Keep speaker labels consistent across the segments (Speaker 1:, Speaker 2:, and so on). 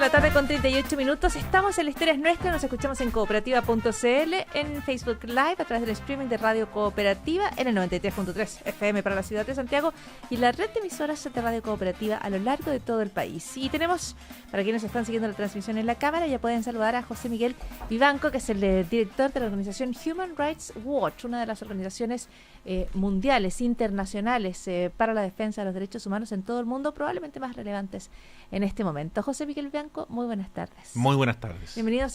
Speaker 1: la tarde con 38 minutos. Estamos en La Historia es Nuestra. Nos escuchamos en cooperativa.cl, en Facebook Live, a través del streaming de Radio Cooperativa, en el 93.3 FM para la ciudad de Santiago y la red de emisoras de Radio Cooperativa a lo largo de todo el país. Y tenemos, para quienes están siguiendo la transmisión en la cámara, ya pueden saludar a José Miguel Vivanco, que es el director de la organización Human Rights Watch, una de las organizaciones mundiales, internacionales, para la defensa de los derechos humanos en todo el mundo, probablemente más relevantes en este momento. José Miguel Vivanco, muy buenas tardes.
Speaker 2: Muy buenas tardes.
Speaker 1: Bienvenido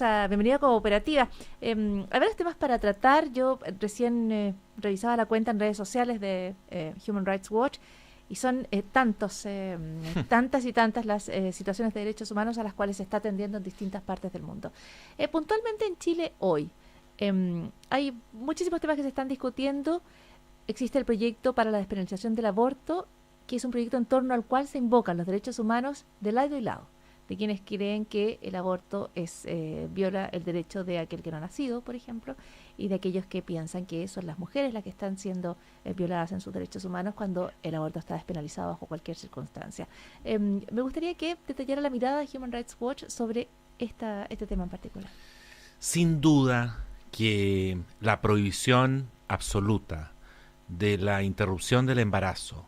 Speaker 1: a Cooperativa. Hay varios temas para tratar. Yo recién revisaba la cuenta en redes sociales de Human Rights Watch y son tantas y tantas las situaciones de derechos humanos a las cuales se está atendiendo en distintas partes del mundo. Puntualmente en Chile hoy hay muchísimos temas que se están discutiendo. Existe el proyecto para la despenalización del aborto, que es un proyecto en torno al cual se invocan los derechos humanos de lado y lado, de quienes creen que el aborto viola el derecho de aquel que no ha nacido, por ejemplo, y de aquellos que piensan que son las mujeres las que están siendo violadas en sus derechos humanos cuando el aborto está despenalizado bajo cualquier circunstancia. Me gustaría que detallara la mirada de Human Rights Watch sobre este tema en particular.
Speaker 2: Sin duda que la prohibición absoluta de la interrupción del embarazo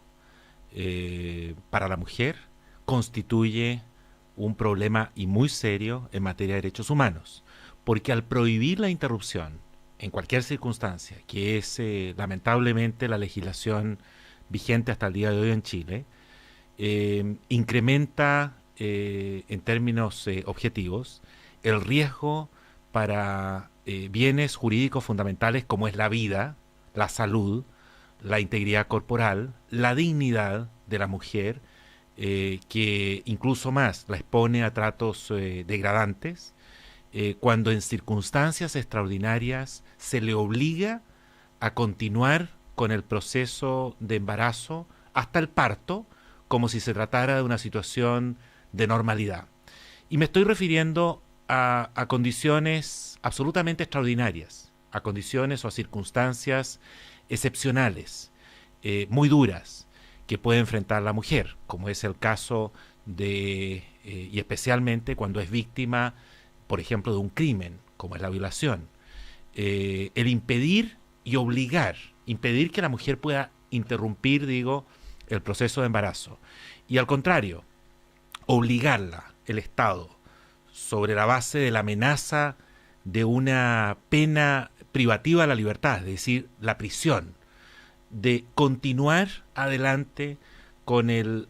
Speaker 2: para la mujer constituye un problema y muy serio en materia de derechos humanos, porque al prohibir la interrupción en cualquier circunstancia, que es lamentablemente la legislación vigente hasta el día de hoy en Chile, incrementa en términos objetivos el riesgo para bienes jurídicos fundamentales como es la vida, la salud, la integridad corporal, la dignidad de la mujer, que incluso más la expone a tratos degradantes, cuando en circunstancias extraordinarias se le obliga a continuar con el proceso de embarazo hasta el parto, como si se tratara de una situación de normalidad. Y me estoy refiriendo a condiciones absolutamente extraordinarias, a condiciones o a circunstancias excepcionales, muy duras, que puede enfrentar la mujer, como es el caso de, y especialmente cuando es víctima, por ejemplo, de un crimen, como es la violación. El impedir y impedir que la mujer pueda interrumpir, el proceso de embarazo. Y al contrario, obligarla, el Estado, sobre la base de la amenaza de una pena privativa de la libertad, es decir, la prisión, de continuar adelante con el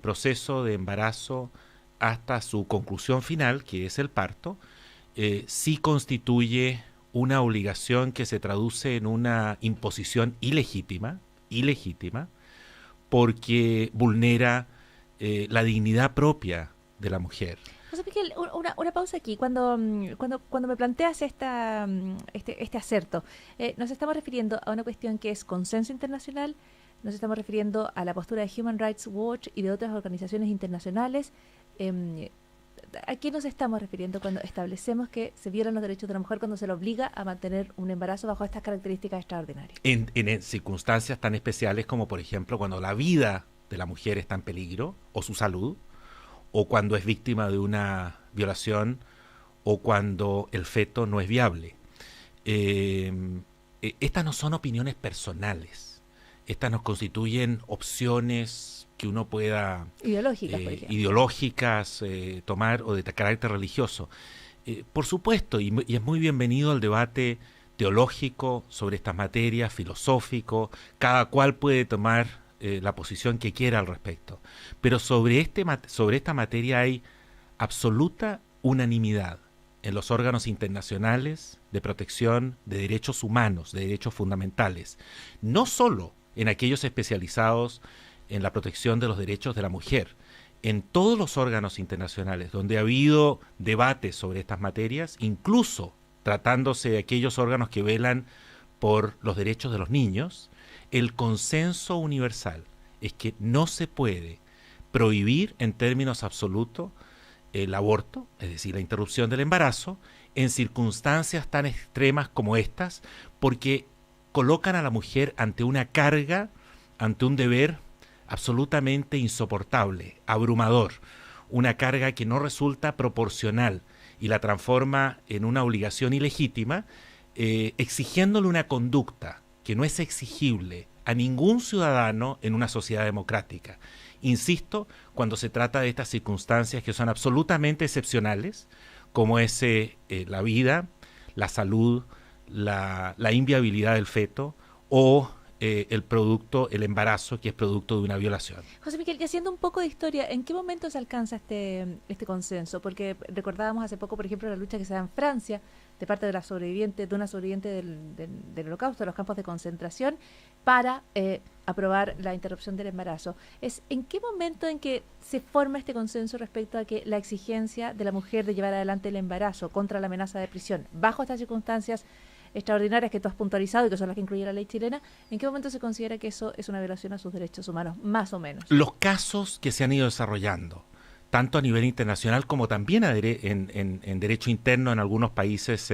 Speaker 2: proceso de embarazo hasta su conclusión final, que es el parto, sí constituye una obligación que se traduce en una imposición ilegítima, porque vulnera la dignidad propia de la mujer.
Speaker 1: José Miguel, una pausa aquí. Cuando me planteas este acerto, nos estamos refiriendo a una cuestión que es consenso internacional, nos estamos refiriendo a la postura de Human Rights Watch y de otras organizaciones internacionales. ¿A qué nos estamos refiriendo cuando establecemos que se violan los derechos de la mujer cuando se le obliga a mantener un embarazo bajo estas características extraordinarias?
Speaker 2: En circunstancias tan especiales como, por ejemplo, cuando la vida de la mujer está en peligro, o su salud, o cuando es víctima de una violación, o cuando el feto no es viable. Estas no son opiniones personales. Estas nos constituyen opciones que uno pueda...
Speaker 1: Ideológicas, por ejemplo.
Speaker 2: Ideológicas, tomar, o de carácter religioso. Por supuesto, y es muy bienvenido el debate teológico sobre estas materias, filosófico. Cada cual puede tomar la posición que quiera al respecto. Pero sobre esta materia hay absoluta unanimidad en los órganos internacionales de protección de derechos humanos, de derechos fundamentales, no solo en aquellos especializados en la protección de los derechos de la mujer, en todos los órganos internacionales donde ha habido debates sobre estas materias, incluso tratándose de aquellos órganos que velan por los derechos de los niños. El consenso universal es que no se puede prohibir en términos absolutos el aborto, es decir, la interrupción del embarazo, en circunstancias tan extremas como estas, porque colocan a la mujer ante una carga, ante un deber absolutamente insoportable, abrumador. una carga que no resulta proporcional y la transforma en una obligación ilegítima, exigiéndole una conducta que no es exigible a ningún ciudadano en una sociedad democrática. Insisto, cuando se trata de estas circunstancias que son absolutamente excepcionales, como es la vida, la salud, la inviabilidad del feto o el embarazo, que es producto de una violación.
Speaker 1: José Miguel, y haciendo un poco de historia, ¿en qué momento se alcanza este consenso? Porque recordábamos hace poco, por ejemplo, la lucha que se da en Francia de parte de una sobreviviente del Holocausto, de los campos de concentración, para aprobar la interrupción del embarazo. ¿En qué momento en que se forma este consenso respecto a que la exigencia de la mujer de llevar adelante el embarazo contra la amenaza de prisión, bajo estas circunstancias extraordinarias que tú has puntualizado y que son las que incluye la ley chilena, ¿en qué momento se considera que eso es una violación a sus derechos humanos, más o menos?
Speaker 2: Los casos que se han ido desarrollando, tanto a nivel internacional como también en derecho interno en algunos países,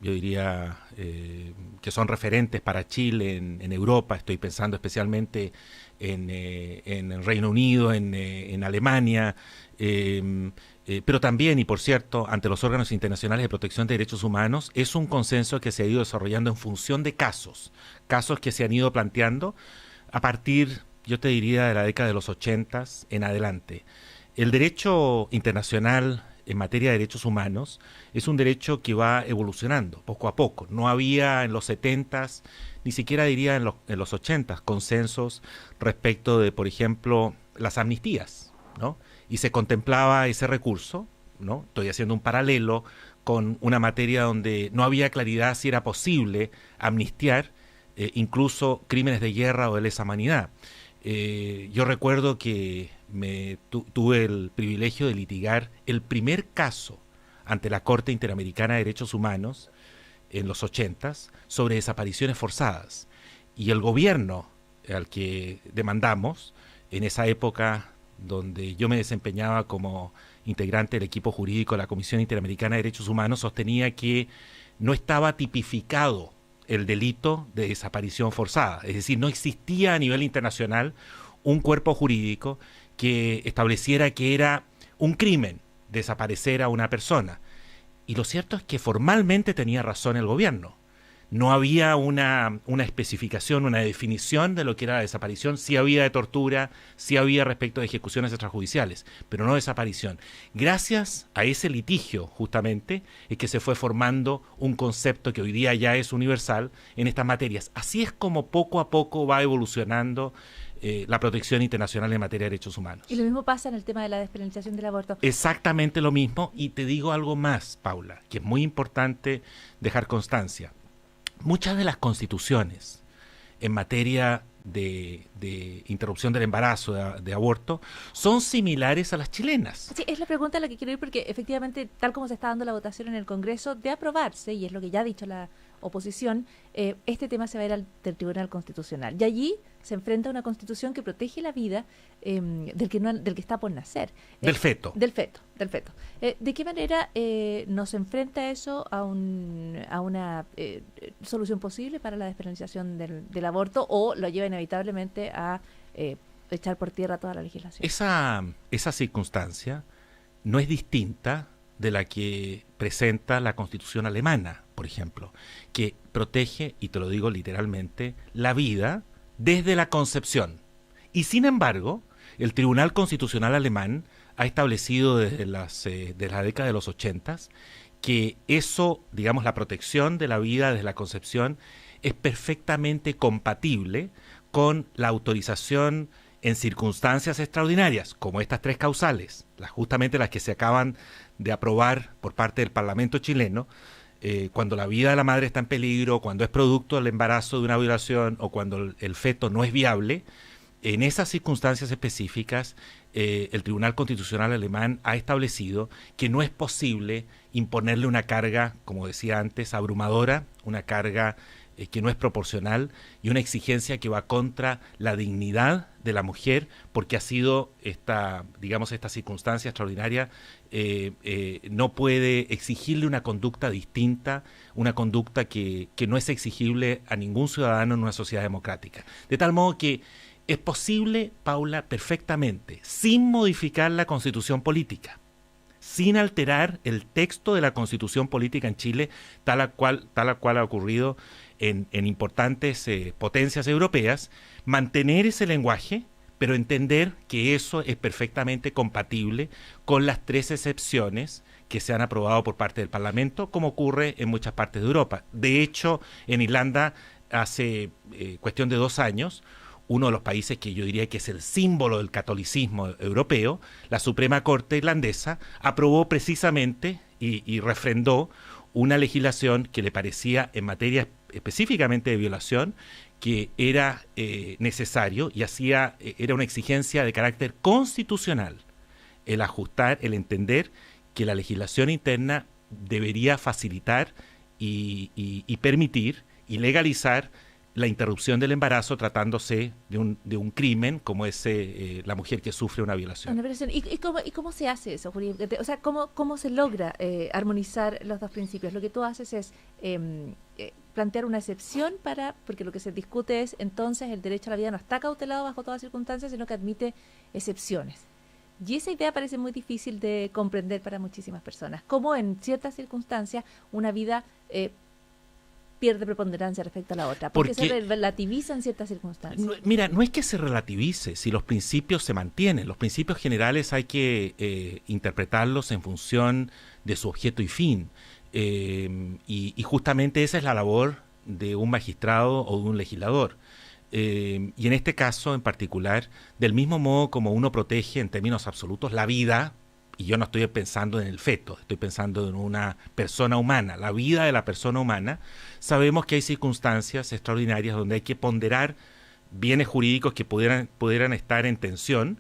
Speaker 2: yo diría, que son referentes para Chile en Europa. Estoy pensando especialmente en el Reino Unido, en Alemania, pero también, y por cierto, ante los órganos internacionales de protección de derechos humanos, es un consenso que se ha ido desarrollando en función de casos que se han ido planteando a partir, yo te diría, de la década de los 80 en adelante. El derecho internacional en materia de derechos humanos es un derecho que va evolucionando poco a poco. No había en los 70, ni siquiera diría en los 80, consensos respecto de, por ejemplo, las amnistías, ¿no? Y se contemplaba ese recurso, ¿no? Estoy haciendo un paralelo con una materia donde no había claridad si era posible amnistiar incluso crímenes de guerra o de lesa humanidad. Yo recuerdo que tuve el privilegio de litigar el primer caso ante la Corte Interamericana de Derechos Humanos en los 80s sobre desapariciones forzadas. Y el gobierno al que demandamos, en esa época donde yo me desempeñaba como integrante del equipo jurídico de la Comisión Interamericana de Derechos Humanos, sostenía que no estaba tipificado el delito de desaparición forzada. Es decir, no existía a nivel internacional un cuerpo jurídico que estableciera que era un crimen desaparecer a una persona. Y lo cierto es que formalmente tenía razón el gobierno. No había una especificación, una definición de lo que era la desaparición. Sí había de tortura, sí había respecto de ejecuciones extrajudiciales, pero no desaparición. Gracias a ese litigio, justamente, es que se fue formando un concepto que hoy día ya es universal en estas materias. Así es como poco a poco va evolucionando la protección internacional en materia de derechos humanos.
Speaker 1: Y lo mismo pasa en el tema de la despenalización del aborto.
Speaker 2: Exactamente lo mismo, y te digo algo más, Paula, que es muy importante dejar constancia. Muchas de las constituciones en materia de interrupción del embarazo, de aborto, son similares a las chilenas.
Speaker 1: Sí, es la pregunta a la que quiero ir, porque efectivamente, tal como se está dando la votación en el Congreso, de aprobarse, y es lo que ya ha dicho la oposición, este tema se va a ir al Tribunal Constitucional. Y allí se enfrenta a una constitución que protege la vida del que está por nacer.
Speaker 2: Del feto.
Speaker 1: Del feto. ¿De qué manera nos enfrenta eso a una solución posible para la despenalización del aborto, o lo lleva inevitablemente a echar por tierra toda la legislación?
Speaker 2: Esa circunstancia no es distinta de la que presenta la Constitución alemana, por ejemplo, que protege, y te lo digo literalmente, la vida desde la concepción. Y sin embargo, el Tribunal Constitucional alemán ha establecido desde la década de los 80 que eso, digamos, la protección de la vida desde la concepción es perfectamente compatible con la autorización en circunstancias extraordinarias, como estas tres causales, justamente las que se acaban de aprobar por parte del Parlamento chileno, cuando la vida de la madre está en peligro, cuando es producto del embarazo de una violación o cuando el feto no es viable. En esas circunstancias específicas, el Tribunal Constitucional alemán ha establecido que no es posible imponerle una carga, como decía antes, abrumadora, una carga que no es proporcional y una exigencia que va contra la dignidad de la mujer, porque ha sido esta circunstancia extraordinaria, no puede exigirle una conducta distinta, una conducta que no es exigible a ningún ciudadano en una sociedad democrática. De tal modo que Es posible, Paula, perfectamente, sin modificar la Constitución política, sin alterar el texto de la Constitución política en Chile, tal a cual ha ocurrido en importantes potencias europeas, mantener ese lenguaje, pero entender que eso es perfectamente compatible con las 3 excepciones que se han aprobado por parte del Parlamento, como ocurre en muchas partes de Europa. De hecho, en Irlanda, hace cuestión de 2 años, uno de los países que yo diría que es el símbolo del catolicismo europeo, la Suprema Corte irlandesa aprobó precisamente y refrendó una legislación que le parecía en materia específicamente de violación que era necesario y era una exigencia de carácter constitucional el ajustar, el entender que la legislación interna debería facilitar y permitir y legalizar la interrupción del embarazo tratándose de un crimen como es la mujer que sufre una violación.
Speaker 1: ¿Y cómo se hace eso, Juli? O sea, ¿cómo se logra armonizar los dos principios? Lo que tú haces es plantear una excepción porque lo que se discute es entonces el derecho a la vida no está cautelado bajo todas circunstancias, sino que admite excepciones. Y esa idea parece muy difícil de comprender para muchísimas personas. Cómo en ciertas circunstancias una vida pierde preponderancia respecto a la otra, porque se relativiza en ciertas circunstancias.
Speaker 2: No es que se relativice, si los principios se mantienen. Los principios generales hay que interpretarlos en función de su objeto y fin. Y justamente esa es la labor de un magistrado o de un legislador. Y en este caso en particular, del mismo modo como uno protege en términos absolutos la vida, y yo no estoy pensando en el feto, estoy pensando en una persona humana, la vida de la persona humana, sabemos que hay circunstancias extraordinarias donde hay que ponderar bienes jurídicos que pudieran estar en tensión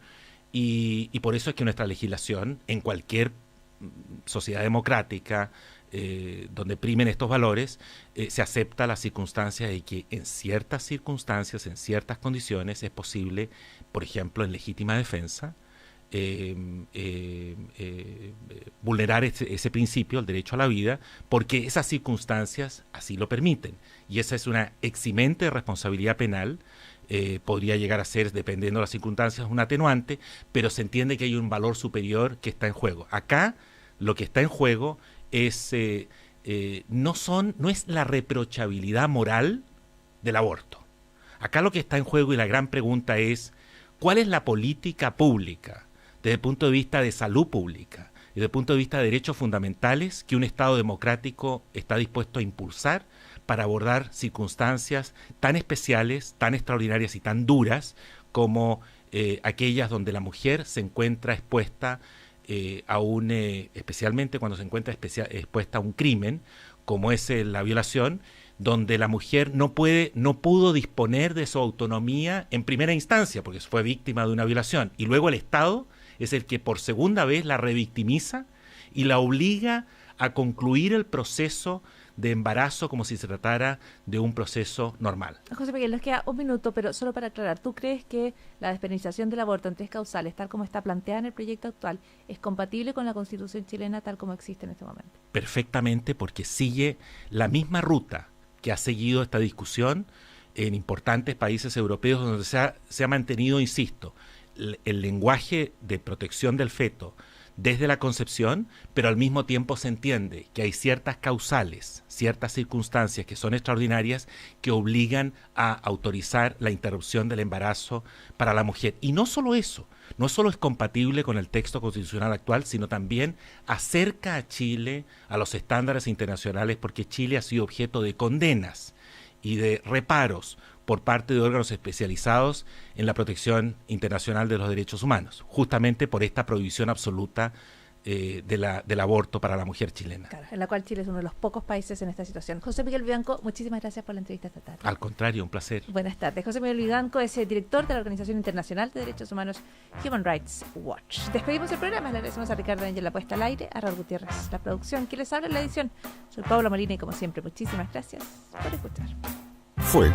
Speaker 2: y por eso es que nuestra legislación en cualquier sociedad democrática donde primen estos valores, se acepta la circunstancia de que en ciertas circunstancias, en ciertas condiciones es posible, por ejemplo, en legítima defensa, vulnerar ese principio, el derecho a la vida, porque esas circunstancias así lo permiten. Y esa es una eximente de responsabilidad penal, podría llegar a ser, dependiendo de las circunstancias, un atenuante, pero se entiende que hay un valor superior que está en juego. Acá lo que está en juego es no es la reprochabilidad moral del aborto. Acá lo que está en juego y la gran pregunta es ¿cuál es la política pública desde el punto de vista de salud pública y desde el punto de vista de derechos fundamentales que un Estado democrático está dispuesto a impulsar para abordar circunstancias tan especiales, tan extraordinarias y tan duras como aquellas donde la mujer se encuentra expuesta especialmente cuando se encuentra expuesta a un crimen como es la violación, donde la mujer no pudo disponer de su autonomía en primera instancia porque fue víctima de una violación y luego el Estado es el que por segunda vez la revictimiza y la obliga a concluir el proceso de embarazo como si se tratara de un proceso normal.
Speaker 1: José Miguel, nos queda un minuto, pero solo para aclarar, ¿tú crees que la despenalización del aborto en 3 causales, tal como está planteada en el proyecto actual, es compatible con la Constitución chilena tal como existe en este momento?
Speaker 2: Perfectamente, porque sigue la misma ruta que ha seguido esta discusión en importantes países europeos donde se ha mantenido, insisto, el lenguaje de protección del feto desde la concepción, pero al mismo tiempo se entiende que hay ciertas causales, ciertas circunstancias que son extraordinarias que obligan a autorizar la interrupción del embarazo para la mujer. Y no solo eso, no solo es compatible con el texto constitucional actual, sino también acerca a Chile a los estándares internacionales porque Chile ha sido objeto de condenas y de reparos por parte de órganos especializados en la protección internacional de los derechos humanos, justamente por esta prohibición absoluta del aborto para la mujer chilena.
Speaker 1: Claro, en la cual Chile es uno de los pocos países en esta situación. José Miguel Vivanco, muchísimas gracias por la entrevista esta tarde.
Speaker 2: Al contrario, un placer.
Speaker 1: Buenas tardes. José Miguel Vivanco es el director de la Organización Internacional de Derechos Humanos Human Rights Watch. Despedimos el programa, le agradecemos a Ricardo Ángel la puesta al aire, a Raúl Gutiérrez la producción, quien les habla en la edición. Soy Paula Molina y como siempre, muchísimas gracias por escuchar.
Speaker 3: Fue